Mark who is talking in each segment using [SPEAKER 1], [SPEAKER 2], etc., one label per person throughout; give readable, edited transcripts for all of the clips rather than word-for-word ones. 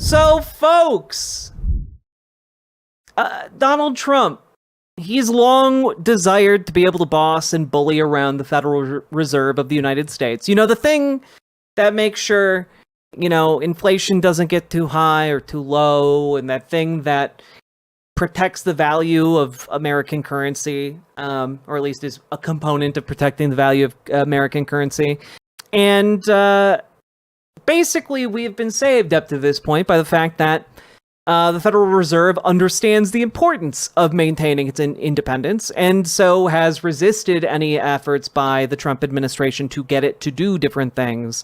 [SPEAKER 1] So, folks, Donald Trump, he's long desired to be able to boss and bully around the Federal Reserve of the United States. You know, the thing that makes sure, inflation doesn't get too high or too low, and that thing that protects the value of American currency, or at least is a component of protecting the value of American currency. And basically, we have been saved up to this point by the fact that the Federal Reserve understands the importance of maintaining its independence, and so has resisted any efforts by the Trump administration to get it to do different things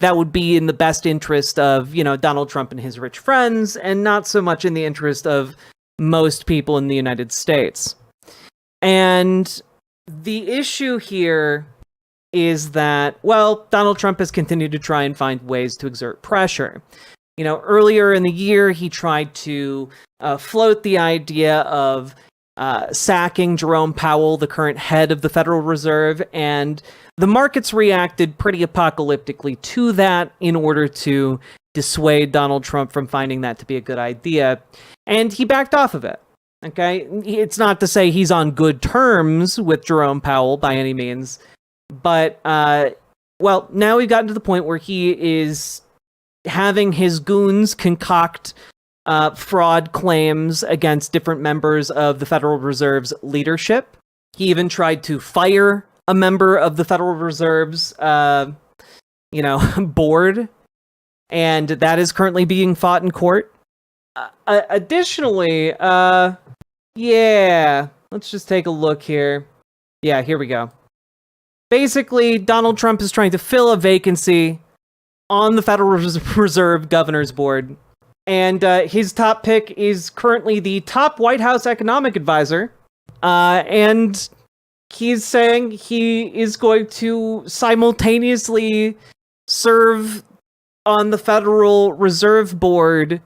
[SPEAKER 1] that would be in the best interest of, Donald Trump and his rich friends, and not so much in the interest of most people in the United States. And the issue here is that, well, Donald Trump has continued to try and find ways to exert pressure. Earlier in the year, he tried to float the idea of sacking Jerome Powell, the current head of the Federal Reserve, and the markets reacted pretty apocalyptically to that in order to dissuade Donald Trump from finding that to be a good idea, and he backed off of it. Okay? It's not to say he's on good terms with Jerome Powell by any means, but, now we've gotten to the point where he is having his goons concoct fraud claims against different members of the Federal Reserve's leadership. He even tried to fire a member of the Federal Reserve's, board, and that is currently being fought in court. Additionally, let's just take a look here. Yeah, here we go. Basically, Donald Trump is trying to fill a vacancy on the Federal Reserve Governor's Board, and his top pick is currently the top White House economic advisor, and he's saying he is going to simultaneously serve on the Federal Reserve Board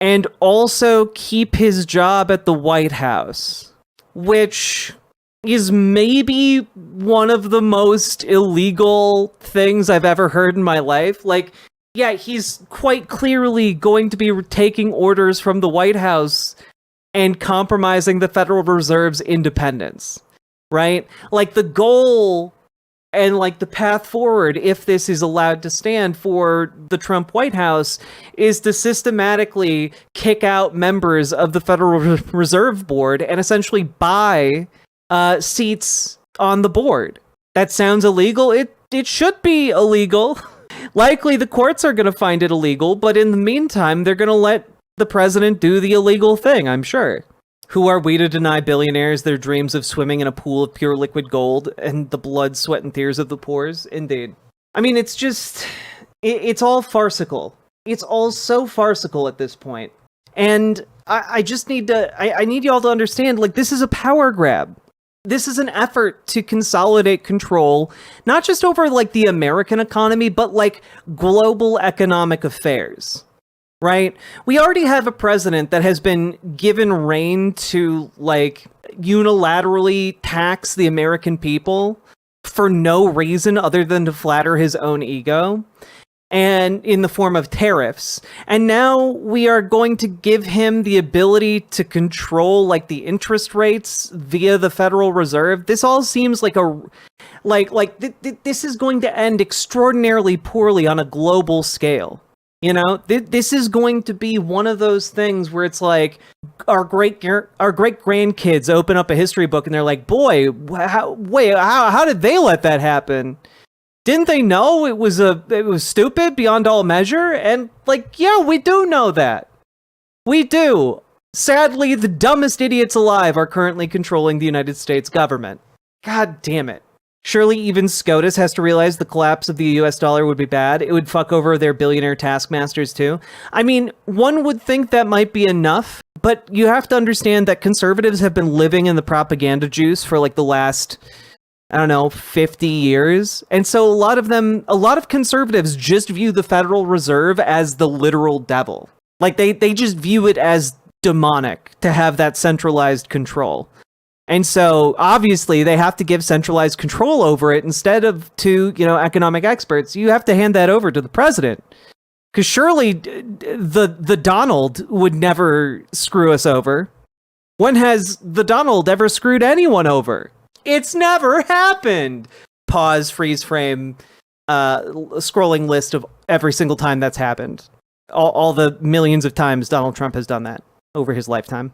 [SPEAKER 1] and also keep his job at the White House, which is maybe one of the most illegal things I've ever heard in my life. He's quite clearly going to be taking orders from the White House and compromising the Federal Reserve's independence, right? The goal and the path forward, if this is allowed to stand for the Trump White House, is to systematically kick out members of the Federal Reserve Board and essentially buy seats on the board. That sounds illegal. It should be illegal. Likely the courts are going to find it illegal, but in the meantime, they're going to let the president do the illegal thing, I'm sure. Who are we to deny billionaires their dreams of swimming in a pool of pure liquid gold and the blood, sweat, and tears of the poor? Indeed. I mean, it's just... It's all farcical. It's all so farcical at this point. And I just need to... I need y'all to understand, this is a power grab. This is an effort to consolidate control, not just over, the American economy, but, global economic affairs. Right? We already have a president that has been given rein to, unilaterally tax the American people for no reason other than to flatter his own ego, and in the form of tariffs. And now we are going to give him the ability to control, the interest rates via the Federal Reserve. This all seems like this is going to end extraordinarily poorly on a global scale. This is going to be one of those things where it's our great grandkids open up a history book and they're like, boy, how did they let that happen? Didn't they know it was stupid beyond all measure? And yeah, we do know that. We do. Sadly, the dumbest idiots alive are currently controlling the United States government. God damn it. Surely even SCOTUS has to realize the collapse of the US dollar would be bad. It would fuck over their billionaire taskmasters too. I mean, one would think that might be enough, but you have to understand that conservatives have been living in the propaganda juice for the last, 50 years. And so a lot of conservatives just view the Federal Reserve as the literal devil. They just view it as demonic to have that centralized control. And so, obviously, they have to give centralized control over it instead of to, economic experts. You have to hand that over to the president. Because surely the Donald would never screw us over. When has the Donald ever screwed anyone over? It's never happened. Pause, freeze frame, scrolling list of every single time that's happened. All the millions of times Donald Trump has done that over his lifetime.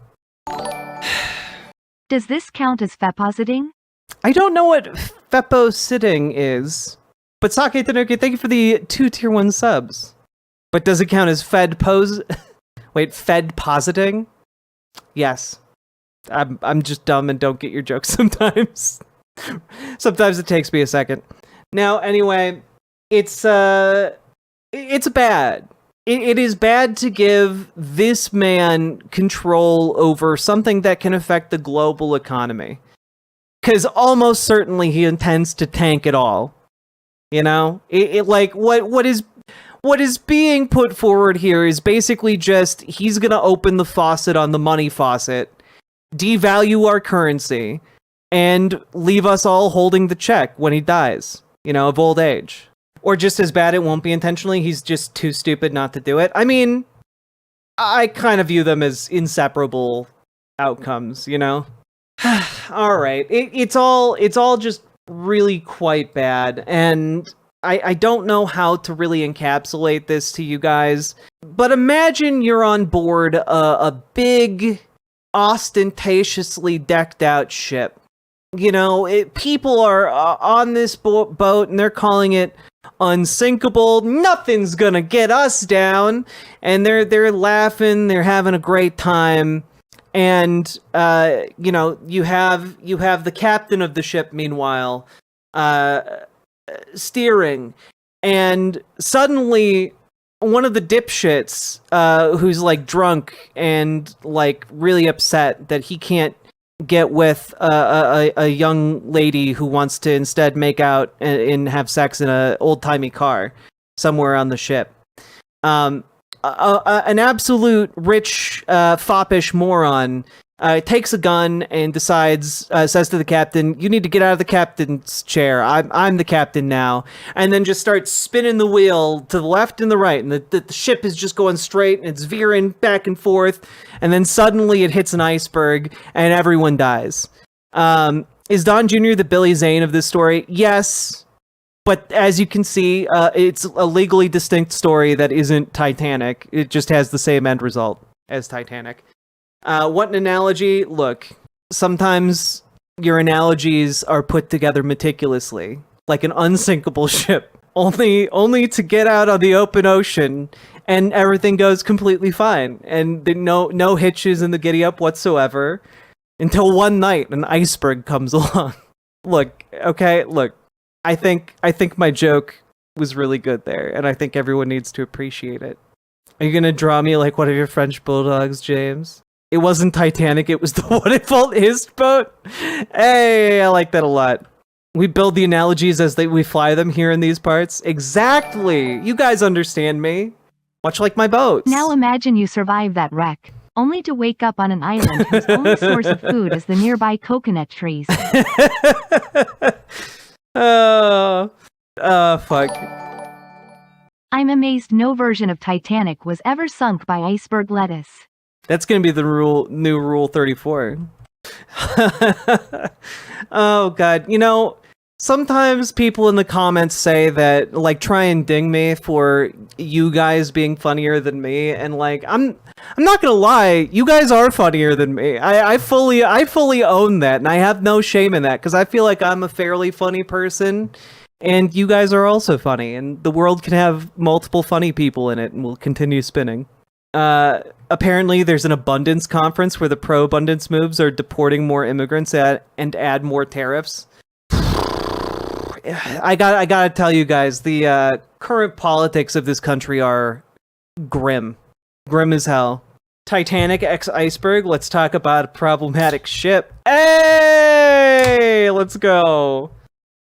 [SPEAKER 2] Does this count as fepositing?
[SPEAKER 1] I don't know what fepo-sitting is, but Sake Tanuki, thank you for the 2 tier 1 subs. But does it count as fed-positing? Yes. I'm just dumb and don't get your jokes sometimes. Sometimes it takes me a second. Now, anyway, it's bad. It is bad to give this man control over something that can affect the global economy. Because almost certainly he intends to tank it all. You know? What is being put forward here is basically just he's going to open the faucet on the money faucet, devalue our currency, and leave us all holding the check when he dies, of old age. Or just as bad, it won't be intentionally. He's just too stupid not to do it. I mean, I kind of view them as inseparable outcomes, All right. It's all just really quite bad. And I don't know how to really encapsulate this to you guys, but imagine you're on board a big, ostentatiously decked out ship. People are on this boat and they're calling it unsinkable. Nothing's gonna get us down. And they're laughing, they're having a great time. And you have the captain of the ship, meanwhile, steering, and suddenly one of the dipshits who's like drunk and like really upset that he can't get with a young lady who wants to instead make out and have sex in a old-timey car somewhere on the ship. An absolute rich foppish moron takes a gun and says to the captain, "You need to get out of the captain's chair. I'm the captain now." And then just starts spinning the wheel to the left and the right. And the ship is just going straight and it's veering back and forth. And then suddenly it hits an iceberg and everyone dies. Is Don Jr. the Billy Zane of this story? Yes. But as you can see, it's a legally distinct story that isn't Titanic. It just has the same end result as Titanic. What an analogy. Look, sometimes your analogies are put together meticulously, like an unsinkable ship, only to get out on the open ocean and everything goes completely fine. And no hitches in the giddy up whatsoever until one night an iceberg comes along. Look, I think my joke was really good there, and I think everyone needs to appreciate it. Are you gonna draw me like one of your French bulldogs, James? It wasn't Titanic, it was the What If Alt Ist boat. Hey, I like that a lot. We build the analogies as we fly them here in these parts. Exactly. You guys understand me. Much like my boats.
[SPEAKER 2] Now imagine you survive that wreck, only to wake up on an island whose only source of food is the nearby coconut trees.
[SPEAKER 1] Fuck.
[SPEAKER 2] I'm amazed no version of Titanic was ever sunk by iceberg lettuce.
[SPEAKER 1] That's gonna be the new rule 34. Oh god, sometimes people in the comments say that, like, try and ding me for you guys being funnier than me, and like, I'm not gonna lie, you guys are funnier than me. I fully own that, and I have no shame in that, because I feel like I'm a fairly funny person, and you guys are also funny, and the world can have multiple funny people in it, and we'll continue spinning. Apparently there's an abundance conference where the pro-abundance moves are deporting more immigrants and add more tariffs. I gotta tell you guys, the current politics of this country are grim as hell. Titanic x iceberg. Let's talk about a problematic ship. Hey, let's go.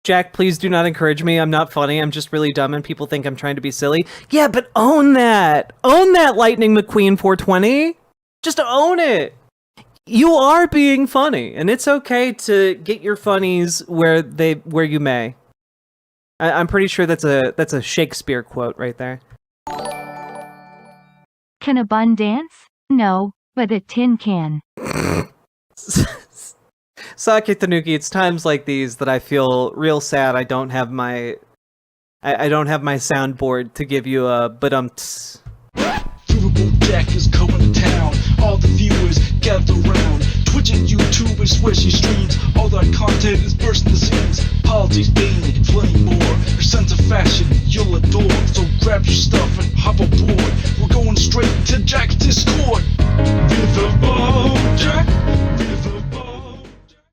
[SPEAKER 1] Jack, please do not encourage me. I'm not funny. I'm just really dumb and people think I'm trying to be silly. Yeah, but own that. Own that, Lightning McQueen 420. Just own it. You are being funny, and it's okay to get your funnies where you may. I'm pretty sure that's a Shakespeare quote right there.
[SPEAKER 2] Can a bun dance? No, but a tin can.
[SPEAKER 1] Sake Tanuki, it's times like these that I feel real sad I don't have my soundboard to give you a ba-dum-ts.
[SPEAKER 3] Riverboat deck is going to town. All the viewers gather round. Twitch and YouTube and swishy streams. All that content is bursting the seams. Politics, being flame more. Your sense of fashion you'll adore. So grab your stuff